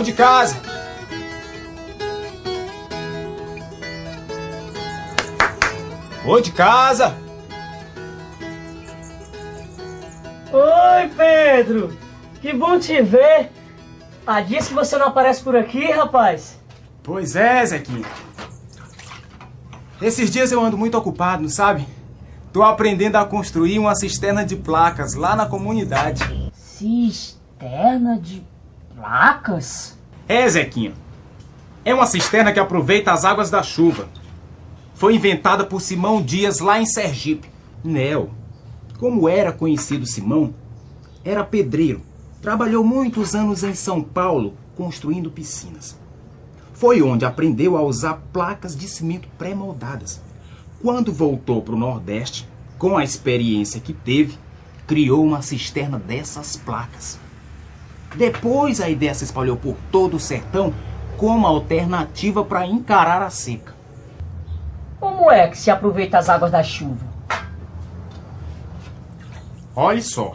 Ô de casa! Ô de casa! Oi, Pedro! Que bom te ver! Há dias que você não aparece por aqui, rapaz. Pois é, Zequinha. Esses dias eu ando muito ocupado, não sabe? Tô aprendendo a construir uma cisterna de placas lá na comunidade. Cisterna de placas? É, Zequinha. É uma cisterna que aproveita as águas da chuva. Foi inventada por Simão Dias lá em Sergipe. Nel, como era conhecido Simão, era pedreiro. Trabalhou muitos anos em São Paulo construindo piscinas. Foi onde aprendeu a usar placas de cimento pré-moldadas. Quando voltou para o Nordeste, com a experiência que teve, criou uma cisterna dessas placas. Depois a ideia se espalhou por todo o sertão como alternativa para encarar a seca. Como é que se aproveita as águas da chuva? Olhe só,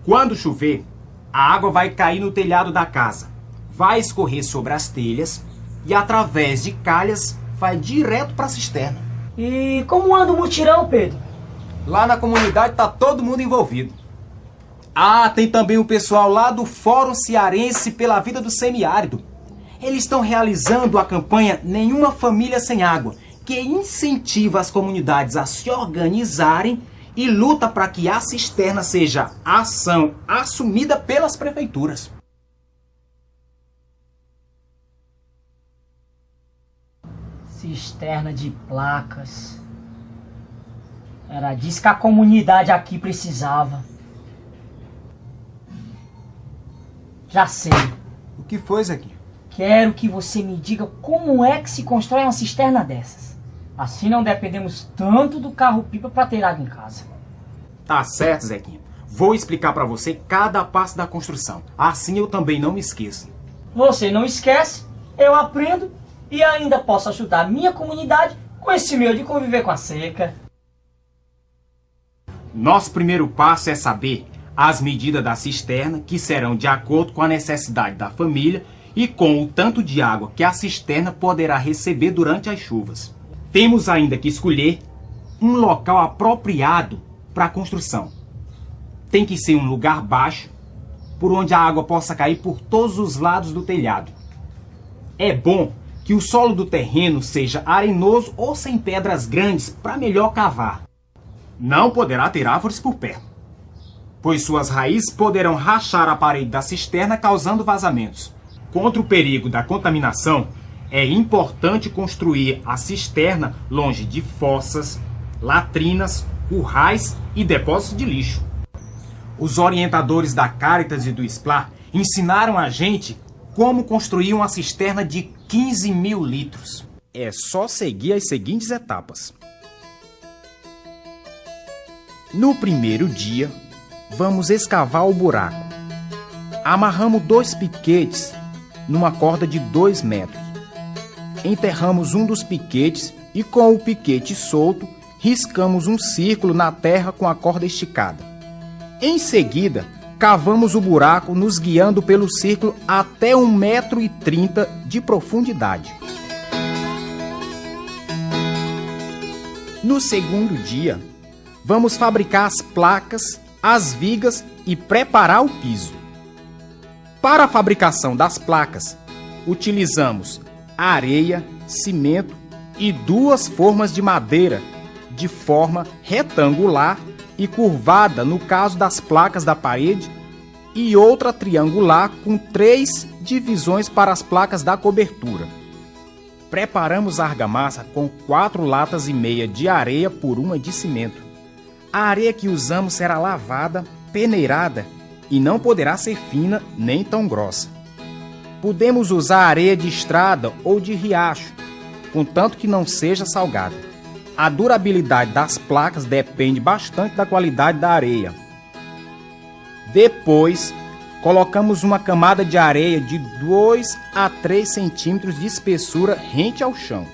quando chover, a água vai cair no telhado da casa, vai escorrer sobre as telhas e através de calhas vai direto para a cisterna. E como anda o mutirão, Pedro? Lá na comunidade tá todo mundo envolvido. Ah, tem também o pessoal lá do Fórum Cearense pela Vida do Semiárido. Eles estão realizando a campanha Nenhuma Família Sem Água, que incentiva as comunidades a se organizarem e luta para que a cisterna seja ação assumida pelas prefeituras. Cisterna de placas. Era disso que a comunidade aqui precisava. Já sei. O que foi, Zequinha? Quero que você me diga como é que se constrói uma cisterna dessas. Assim não dependemos tanto do carro-pipa para ter água em casa. Tá certo, Zequinha. Vou explicar para você cada passo da construção. Assim eu também não me esqueço. Você não esquece, eu aprendo e ainda posso ajudar a minha comunidade com esse meio de conviver com a seca. Nosso primeiro passo é saber as medidas da cisterna, que serão de acordo com a necessidade da família e com o tanto de água que a cisterna poderá receber durante as chuvas. Temos ainda que escolher um local apropriado para a construção. Tem que ser um lugar baixo, por onde a água possa cair por todos os lados do telhado. É bom que o solo do terreno seja arenoso ou sem pedras grandes para melhor cavar. Não poderá ter árvores por perto, pois suas raízes poderão rachar a parede da cisterna, causando vazamentos. Contra o perigo da contaminação, é importante construir a cisterna longe de fossas, latrinas, currais e depósitos de lixo. Os orientadores da Caritas e do SPLAR ensinaram a gente como construir uma cisterna de 15 mil litros. É só seguir as seguintes etapas. No primeiro dia, vamos escavar o buraco. Amarramos 2 piquetes numa corda de 2 metros. Enterramos um dos piquetes e com o piquete solto, riscamos um círculo na terra com a corda esticada. Em seguida, cavamos o buraco nos guiando pelo círculo até 1,30 m de profundidade. No segundo dia, vamos fabricar as placas, as vigas e preparar o piso. Para a fabricação das placas, utilizamos areia, cimento e 2 formas de madeira de forma retangular e curvada no caso das placas da parede e outra triangular com 3 divisões para as placas da cobertura. Preparamos a argamassa com 4 latas e meia de areia por 1 de cimento. A areia que usamos será lavada, peneirada e não poderá ser fina nem tão grossa. Podemos usar areia de estrada ou de riacho, contanto que não seja salgada. A durabilidade das placas depende bastante da qualidade da areia. Depois, colocamos uma camada de areia de 2 a 3 centímetros de espessura rente ao chão.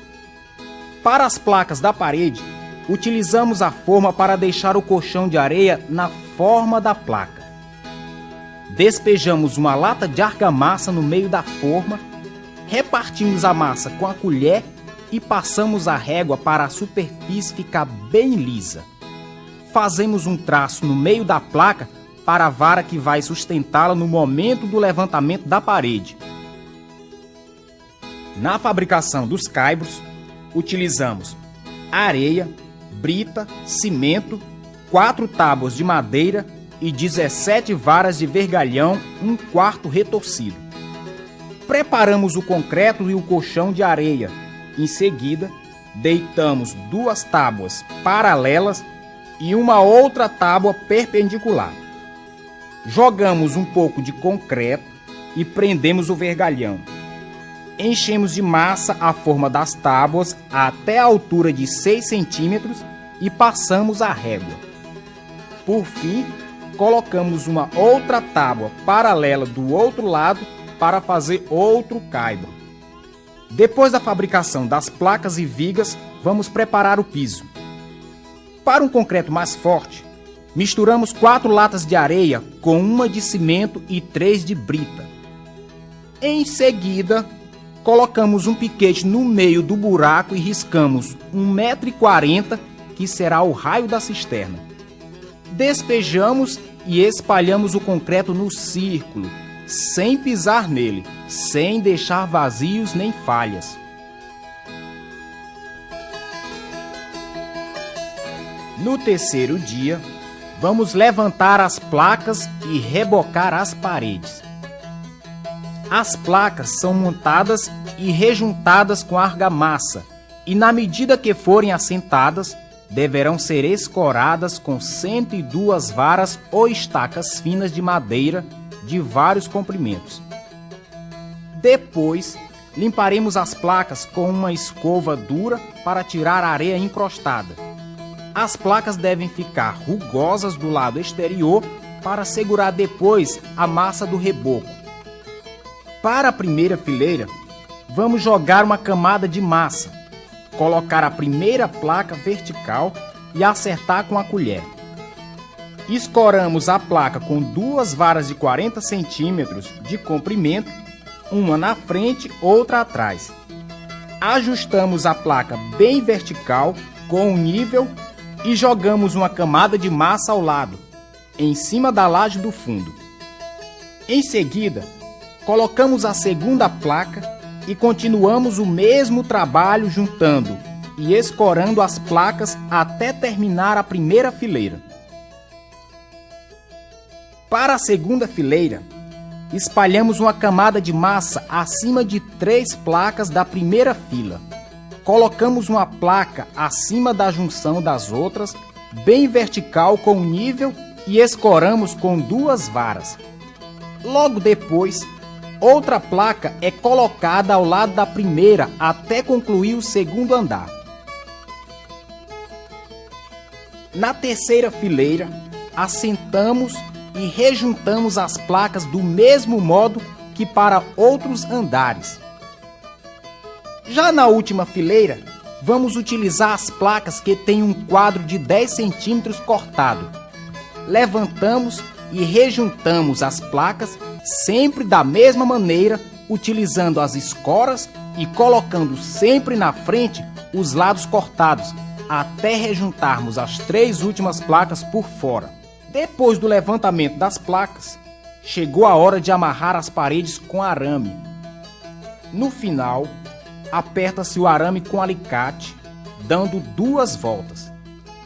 Para as placas da parede, utilizamos a forma para deixar o colchão de areia na forma da placa. Despejamos uma lata de argamassa no meio da forma, repartimos a massa com a colher e passamos a régua para a superfície ficar bem lisa. Fazemos um traço no meio da placa para a vara que vai sustentá-la no momento do levantamento da parede. Na fabricação dos caibros, utilizamos areia, brita, cimento, 4 tábuas de madeira e 17 varas de vergalhão, 1/4 retorcido. Preparamos o concreto e o colchão de areia. Em seguida, deitamos 2 tábuas paralelas e uma outra tábua perpendicular. Jogamos um pouco de concreto e prendemos o vergalhão. Enchemos de massa a forma das tábuas até a altura de 6 centímetros e passamos a régua. Por fim, colocamos uma outra tábua paralela do outro lado para fazer outro caibro. Depois da fabricação das placas e vigas, vamos preparar o piso. Para um concreto mais forte, misturamos 4 latas de areia com 1 de cimento e 3 de brita. Em seguida, colocamos um piquete no meio do buraco e riscamos 1,40 m, que será o raio da cisterna. Despejamos e espalhamos o concreto no círculo, sem pisar nele, sem deixar vazios nem falhas. No terceiro dia, vamos levantar as placas e rebocar as paredes. As placas são montadas e rejuntadas com argamassa e, na medida que forem assentadas, deverão ser escoradas com 102 varas ou estacas finas de madeira de vários comprimentos. Depois, limparemos as placas com uma escova dura para tirar a areia encrostada. As placas devem ficar rugosas do lado exterior para segurar depois a massa do reboco. Para a primeira fileira, vamos jogar uma camada de massa, colocar a primeira placa vertical e acertar com a colher. Escoramos a placa com 2 varas de 40 centímetros de comprimento, uma na frente, outra atrás. Ajustamos a placa bem vertical com um nível e jogamos uma camada de massa ao lado, em cima da laje do fundo. Em seguida, colocamos a segunda placa e continuamos o mesmo trabalho juntando e escorando as placas até terminar a primeira fileira. Para a segunda fileira, espalhamos uma camada de massa acima de 3 placas da primeira fila. Colocamos uma placa acima da junção das outras, bem vertical com nível, e escoramos com 2 varas. Logo depois, outra placa é colocada ao lado da primeira até concluir o segundo andar. Na terceira fileira, assentamos e rejuntamos as placas do mesmo modo que para outros andares. Já na última fileira, vamos utilizar as placas que têm um quadro de 10 centímetros cortado. Levantamos e rejuntamos as placas sempre da mesma maneira, utilizando as escoras e colocando sempre na frente os lados cortados, até rejuntarmos as 3 últimas placas por fora. Depois do levantamento das placas, chegou a hora de amarrar as paredes com arame. No final, aperta-se o arame com alicate, dando 2 voltas.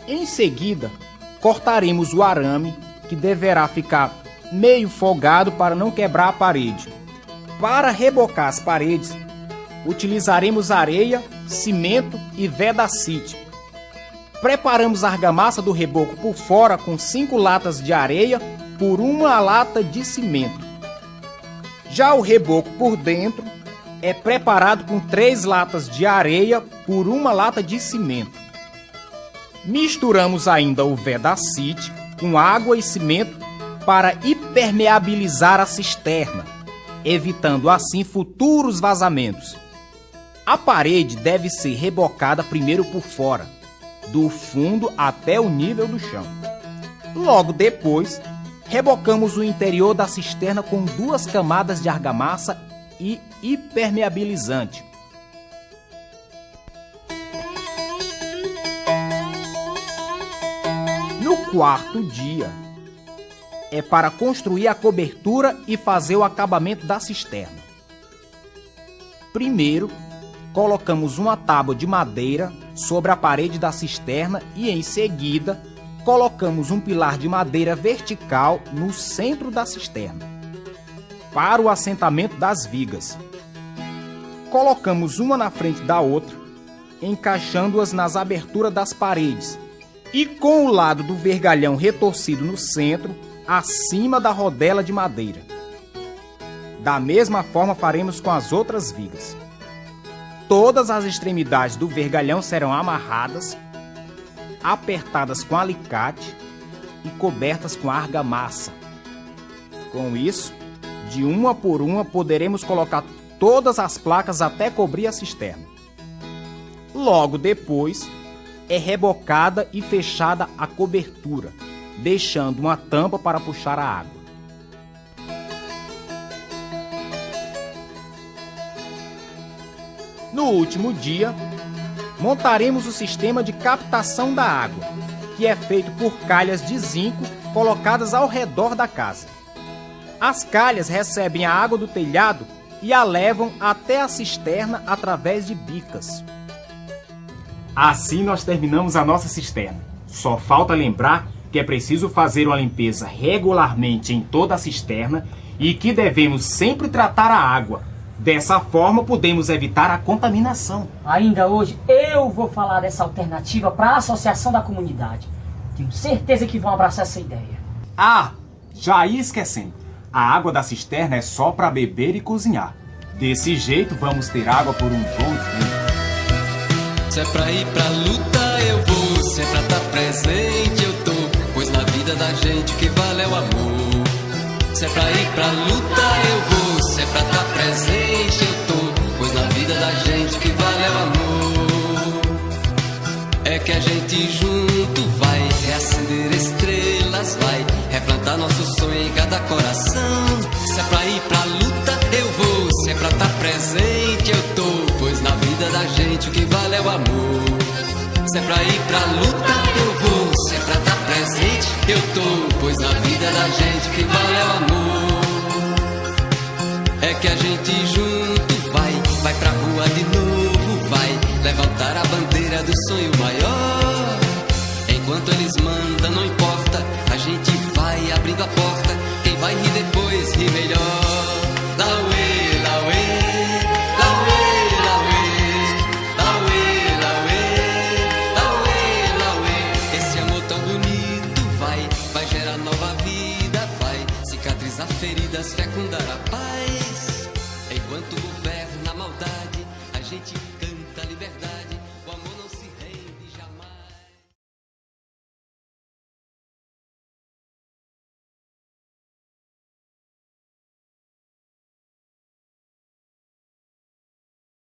Em seguida, cortaremos o arame, que deverá ficar meio folgado para não quebrar a parede. Para rebocar as paredes, utilizaremos areia, cimento e vedacite. Preparamos a argamassa do reboco por fora com 5 latas de areia por 1 lata de cimento. Já o reboco por dentro é preparado com 3 latas de areia por 1 lata de cimento. Misturamos ainda o vedacite com água e cimento para impermeabilizar a cisterna, evitando assim futuros vazamentos. A parede deve ser rebocada primeiro por fora, do fundo até o nível do chão. Logo depois, Rebocamos o interior da cisterna com 2 camadas de argamassa e impermeabilizante. No 4º dia, é para construir a cobertura e fazer o acabamento da cisterna. Primeiro, colocamos uma tábua de madeira sobre a parede da cisterna e, em seguida, colocamos um pilar de madeira vertical no centro da cisterna, para o assentamento das vigas. Colocamos uma na frente da outra, encaixando-as nas aberturas das paredes e com o lado do vergalhão retorcido no centro, acima da rodela de madeira. Da mesma forma faremos com as outras vigas. Todas as extremidades do vergalhão serão amarradas, apertadas com alicate e cobertas com argamassa. Com isso, de uma por uma, poderemos colocar todas as placas até cobrir a cisterna. Logo depois, é rebocada e fechada a cobertura, deixando uma tampa para puxar a água. No último dia, montaremos o sistema de captação da água, que é feito por calhas de zinco colocadas ao redor da casa. As calhas recebem a água do telhado e a levam até a cisterna através de bicas. Assim nós terminamos a nossa cisterna. Só falta lembrar que é preciso fazer uma limpeza regularmente em toda a cisterna e que devemos sempre tratar a água. Dessa forma, podemos evitar a contaminação. Ainda hoje, eu vou falar dessa alternativa para a associação da comunidade. Tenho certeza que vão abraçar essa ideia. Ah, já ia esquecendo. A água da cisterna é só para beber e cozinhar. Desse jeito, vamos ter água por um bom tempo. Se é pra ir pra luta, eu vou. Se é pra estar presente, eu tô. Pois na vida da gente o que vale é o amor. Se é pra ir pra luta, eu vou. Se é pra estar presente, eu tô. Pois na vida da gente o que vale é o amor. É que a gente junto vai reacender estrelas, vai replantar nosso sonho em cada coração. Se é pra ir pra luta, eu vou. Se é pra estar presente, eu tô. Pois na vida da gente o que vale é o amor. Se é pra ir pra luta, eu vou. Se é pra estar presente, eu tô. Pois na vida da gente o que vale é o amor. É que a gente junto vai pra rua de novo, vai levantar a bandeira do sonho maior. Enquanto eles mandam, não importa, a gente vai abrindo a porta. Quem vai rir depois, ri melhor. Lauê, lauê, lauê, lauê, lauê, lauê, lauê, lauê. Esse amor tão bonito vai gerar nova vida, vai cicatrizar feridas, fecundar a paz.